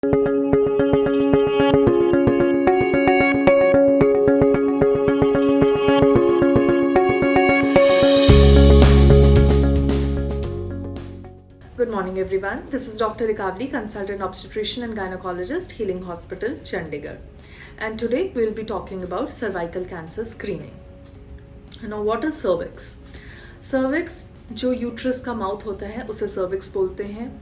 Good morning everyone. This is Dr. Rikavli, consultant obstetrician and gynecologist, Healing Hospital, Chandigarh. And today we will be talking about cervical cancer screening. Now what is cervix? Cervix जो uterus का mouth होता है उसे cervix बोलते हैं.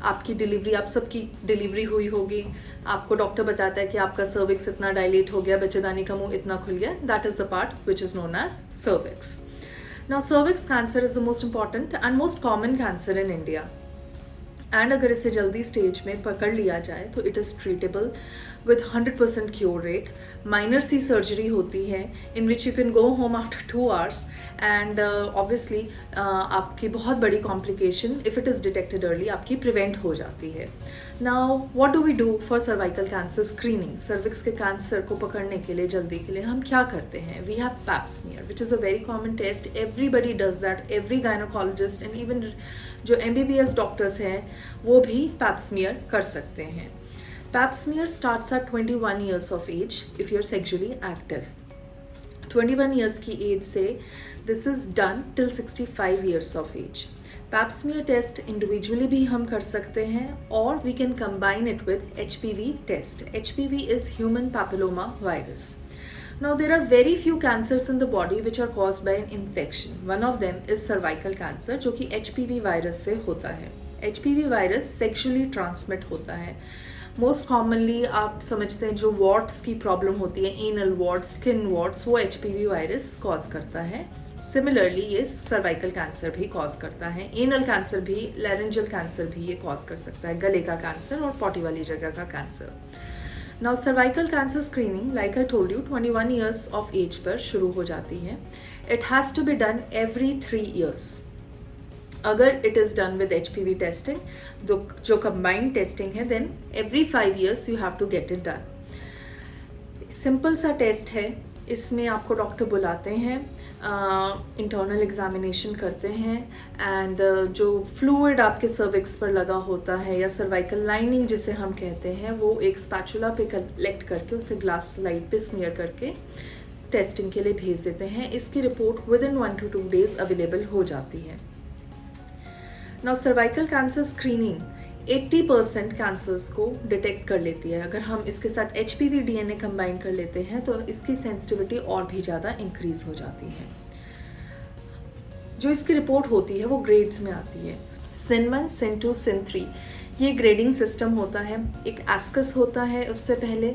आपकी delivery, आप सबकी डिलीवरी हुई होगी, आपको डॉक्टर बताता है कि आपका सर्विक्स इतना डायलेट हो गया, बच्चेदानी का मुंह इतना खुल गया. That is the part which is known as cervix. Now cervix cancer is the most important and most common cancer in India. And अगर इसे जल्दी स्टेज में पकड़ लिया जाए तो it is treatable with 100% cure rate. Minor सी surgery होती है in which you can go home after 2 hours and obviously आपकी बहुत बड़ी complication if it is detected early आपकी प्रिवेंट हो जाती है. Now what do we do for cervical cancer screening? Cervix के कैंसर को पकड़ने के लिए जल्दी के लिए हम क्या करते हैं? We have pap smear which is a very common test. Everybody does that, every gynaecologist and even जो MBBS डॉक्टर्स हैं वो भी पैप स्मीयर कर सकते हैं. Pap smear starts at 21 years of age if you're sexually active. 21 years की as से this is done till 65 years of age. Pap smear test individually भी हम कर सकते हैं और we can combine it with HPV test. HPV is human papilloma virus. Now there are very few cancers in the body which are caused by an infection. One of them is cervical cancer जो कि HPV virus से होता है. HPV virus sexually transmit होता है. Most commonly आप समझते हैं जो वॉर्ट्स की प्रॉब्लम होती है, एनल वॉर्ट्स, स्किन वॉर्ट्स, वो HPV वायरस कॉज करता है. सिमिलरली ये सर्वाइकल कैंसर भी कॉज करता है, एनल कैंसर भी, लैरेंजल कैंसर भी ये कॉज कर सकता है, गले का कैंसर और पॉटी वाली जगह का cancer. Now cervical cancer screening like I told you 21 years of age पर शुरू हो जाती है. It has to be done every 3 years. अगर it is done with HPV testing जो कंबाइंड टेस्टिंग है then every 5 years you have to get it done. Simple सा test है. इसमें आपको डॉक्टर बुलाते हैं, इंटरनल एग्जामिनेशन करते हैं एंड जो फ्लूइड आपके सर्विक्स पर लगा होता है या सर्वाइकल लाइनिंग जिसे हम कहते हैं वो एक स्पैचुला पे कलेक्ट करके उसे ग्लास स्लाइड पे स्मीयर करके टेस्टिंग के लिए भेज देते हैं. इसकी report with in 1 to 2 days available हो जाती है. Now cervical cancer screening 80% cancers को डिटेक्ट कर लेती है. अगर हम इसके साथ HPV DNA कंबाइन कर लेते हैं तो इसकी सेंसिटिविटी और भी ज़्यादा इंक्रीज हो जाती है. जो इसकी रिपोर्ट होती है वो ग्रेड्स में आती है. SIN 1, SIN 2, SIN 3 ये ग्रेडिंग सिस्टम होता है. एक ASCUS होता है उससे पहले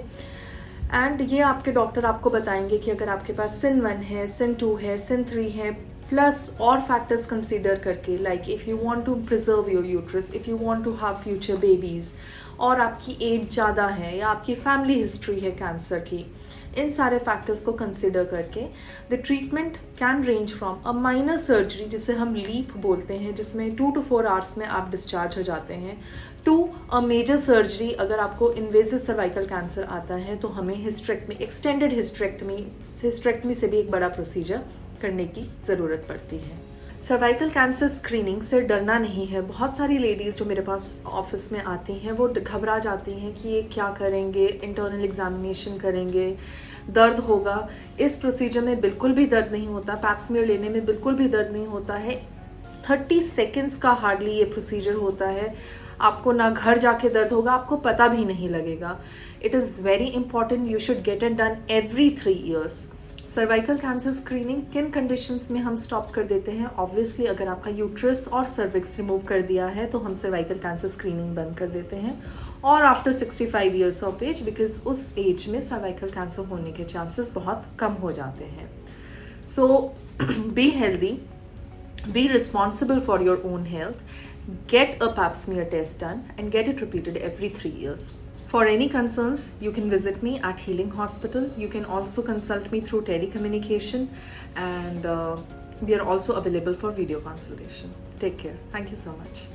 एंड ये आपके डॉक्टर आपको बताएंगे कि अगर आपके पास SIN 1 है, SIN 2 है, SIN 3 है, प्लस और फैक्टर्स कंसीडर करके like if you want to preserve your uterus, if you want to have future babies और आपकी एज ज़्यादा है या आपकी फैमिली हिस्ट्री है कैंसर की, इन सारे फैक्टर्स को कंसीडर करके the treatment can range from a minor surgery जिसे हम लीप बोलते हैं जिसमें 2 to 4 hours में आप डिस्चार्ज हो जाते हैं, टू अ मेजर सर्जरी. अगर आपको इन्वेजिव सर्वाइकल कैंसर आता है तो हमें हिस्टेरेक्टमी, एक्सटेंडेड हिस्टेरेक्टमी से भी एक बड़ा प्रोसीजर करने की ज़रूरत पड़ती है. सर्वाइकल कैंसर स्क्रीनिंग से डरना नहीं है. बहुत सारी लेडीज़ जो मेरे पास ऑफिस में आती हैं वो घबरा जाती हैं कि ये क्या करेंगे, इंटरनल एग्जामिनेशन करेंगे, दर्द होगा. इस प्रोसीजर में बिल्कुल भी दर्द नहीं होता. पैप स्मीयर लेने में बिल्कुल भी दर्द नहीं होता है. 30 seconds का हार्डली ये प्रोसीजर होता है. आपको ना घर जाके दर्द होगा, आपको पता भी नहीं लगेगा. It is very important, you should get it done every 3 years. Cervical cancer screening किन कंडीशंस में हम स्टॉप कर देते हैं? ऑब्वियसली अगर आपका यूट्रस और सर्विक्स रिमूव कर दिया है तो हम सर्वाइकल कैंसर स्क्रीनिंग बंद कर देते हैं. और after 65 years of age, because उस एज में सर्वाइकल कैंसर होने के चांसेस बहुत कम हो जाते हैं. So be healthy, be responsible for your own health, get a pap smear test done and get it repeated every 3 years. For any concerns, you can visit me at Healing Hospital. You can also consult me through telecommunication and we are also available for video consultation. Take care. Thank you so much.